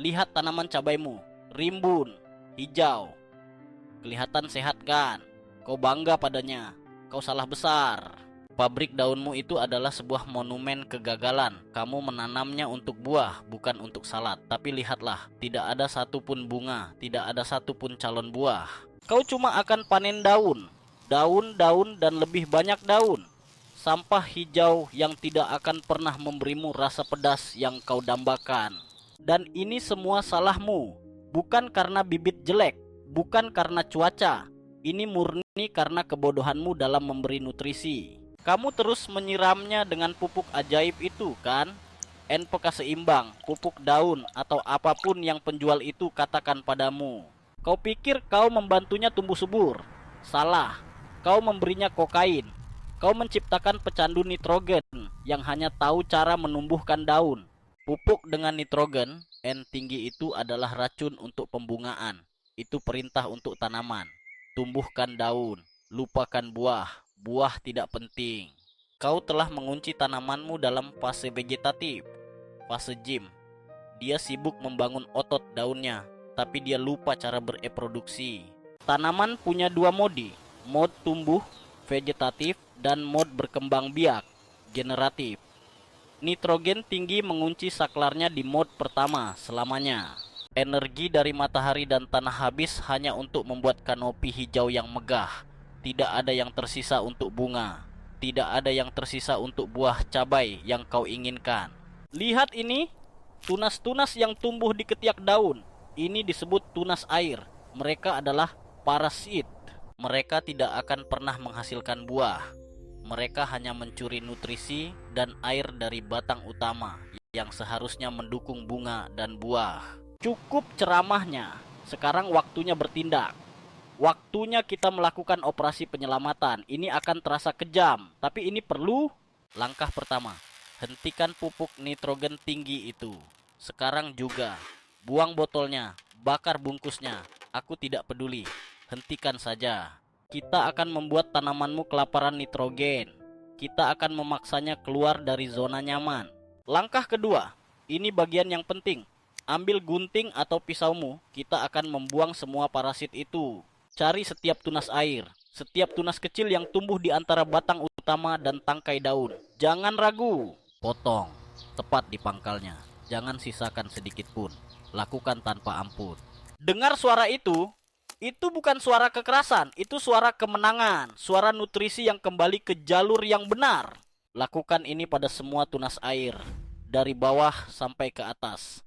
Lihat tanaman cabaimu, rimbun, hijau. Kelihatan sehat kan? Kau bangga padanya. Kau salah besar. Pabrik daunmu itu adalah sebuah monumen kegagalan. Kamu menanamnya untuk buah, bukan untuk salad. Tapi lihatlah, tidak ada satupun bunga, tidak ada satupun calon buah. Kau cuma akan panen daun, daun, dan lebih banyak daun. Sampah hijau yang tidak akan pernah memberimu rasa pedas yang kau dambakan. Dan ini semua salahmu, bukan karena bibit jelek, bukan karena cuaca. Ini murni karena kebodohanmu dalam memberi nutrisi. Kamu terus menyiramnya dengan pupuk ajaib itu kan? NPK seimbang, pupuk daun, atau apapun yang penjual itu katakan padamu. Kau pikir kau membantunya tumbuh subur? Salah, kau memberinya kokain. Kau menciptakan pecandu nitrogen yang hanya tahu cara menumbuhkan daun. Pupuk dengan nitrogen, N tinggi itu adalah racun untuk pembungaan. Itu perintah untuk tanaman. Tumbuhkan daun, lupakan buah. Buah tidak penting. Kau telah mengunci tanamanmu dalam fase vegetatif, fase gym. Dia sibuk membangun otot daunnya, tapi dia lupa cara bereproduksi. Tanaman punya dua mode tumbuh, vegetatif, dan mode berkembang biak, generatif. Nitrogen tinggi mengunci saklarnya di mode pertama selamanya. Energi dari matahari dan tanah habis hanya untuk membuat kanopi hijau yang megah. Tidak ada yang tersisa untuk bunga. Tidak ada yang tersisa untuk buah cabai yang kau inginkan. Lihat ini, tunas-tunas yang tumbuh di ketiak daun. Ini disebut tunas air. Mereka adalah parasit. Mereka tidak akan pernah menghasilkan buah. Mereka hanya mencuri nutrisi dan air dari batang utama yang seharusnya mendukung bunga dan buah. Cukup ceramahnya. Sekarang waktunya bertindak. Waktunya kita melakukan operasi penyelamatan. Ini akan terasa kejam, tapi ini perlu. Langkah pertama, hentikan pupuk nitrogen tinggi itu. Sekarang juga, buang botolnya, bakar bungkusnya. Aku tidak peduli, hentikan saja. Kita akan membuat tanamanmu kelaparan nitrogen. Kita akan memaksanya keluar dari zona nyaman. Langkah kedua, ini bagian yang penting. Ambil gunting atau pisaumu, kita akan membuang semua parasit itu. Cari setiap tunas air, setiap tunas kecil yang tumbuh di antara batang utama dan tangkai daun. Jangan ragu. Potong, tepat di pangkalnya. Jangan sisakan sedikit pun. Lakukan tanpa ampun. Dengar suara itu bukan suara kekerasan. Itu suara kemenangan. Suara nutrisi yang kembali ke jalur yang benar. Lakukan ini pada semua tunas air. Dari bawah sampai ke atas.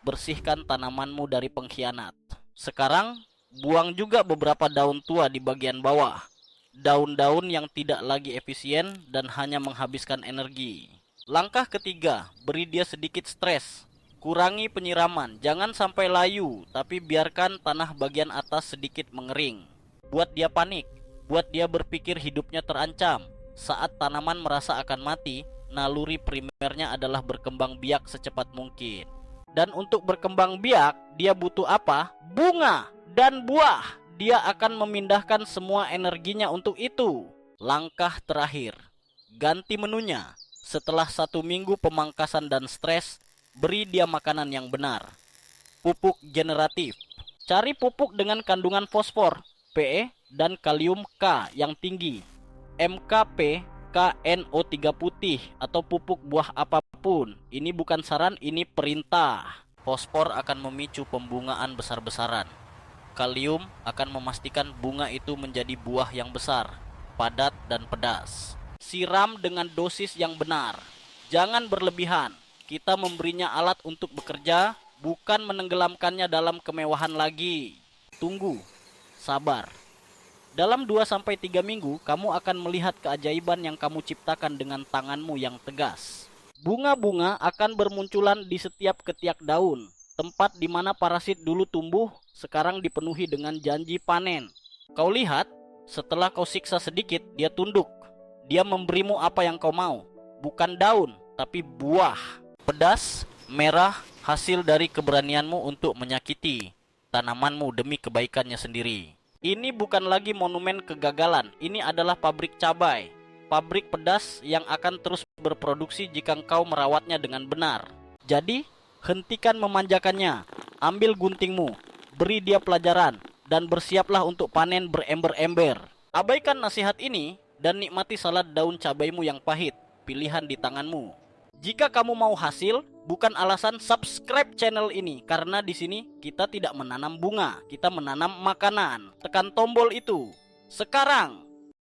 Bersihkan tanamanmu dari pengkhianat. Sekarang, buang juga beberapa daun tua di bagian bawah. Daun-daun yang tidak lagi efisien dan hanya menghabiskan energi. Langkah ketiga, beri dia sedikit stres. Kurangi penyiraman, jangan sampai layu, tapi biarkan tanah bagian atas sedikit mengering. Buat dia panik, buat dia berpikir hidupnya terancam. Saat tanaman merasa akan mati, naluri primernya adalah berkembang biak secepat mungkin. Dan untuk berkembang biak, dia butuh apa? Bunga dan buah. Dia akan memindahkan semua energinya untuk itu. Langkah terakhir, ganti menunya. Setelah 1 minggu pemangkasan dan stres, beri dia makanan yang benar. Pupuk generatif. Cari pupuk dengan kandungan fosfor, Pe, dan kalium K yang tinggi. MKP, KNO3 putih, atau pupuk buah apapun. Ini bukan saran, ini perintah. Fosfor akan memicu pembungaan besar-besaran. Kalium akan memastikan bunga itu menjadi buah yang besar, padat dan pedas. Siram dengan dosis yang benar. Jangan berlebihan. Kita memberinya alat untuk bekerja, bukan menenggelamkannya dalam kemewahan lagi. Tunggu, sabar. Dalam 2-3 minggu, kamu akan melihat keajaiban yang kamu ciptakan dengan tanganmu yang tegas. Bunga-bunga akan bermunculan di setiap ketiak daun. Tempat di mana parasit dulu tumbuh, sekarang dipenuhi dengan janji panen. Kau lihat, setelah kau siksa sedikit, dia tunduk. Dia memberimu apa yang kau mau. Bukan daun, tapi buah. Pedas, merah, hasil dari keberanianmu untuk menyakiti tanamanmu demi kebaikannya sendiri. Ini bukan lagi monumen kegagalan, ini adalah pabrik cabai. Pabrik pedas yang akan terus berproduksi jika engkau merawatnya dengan benar. Jadi, hentikan memanjakannya. ambil guntingmu, beri dia pelajaran, dan bersiaplah untuk panen berember-ember. Abaikan nasihat ini dan nikmati salad daun cabaimu yang pahit, pilihan di tanganmu. Jika kamu mau hasil, bukan alasan subscribe channel ini, karena di sini kita tidak menanam bunga, kita menanam makanan. Tekan tombol itu sekarang.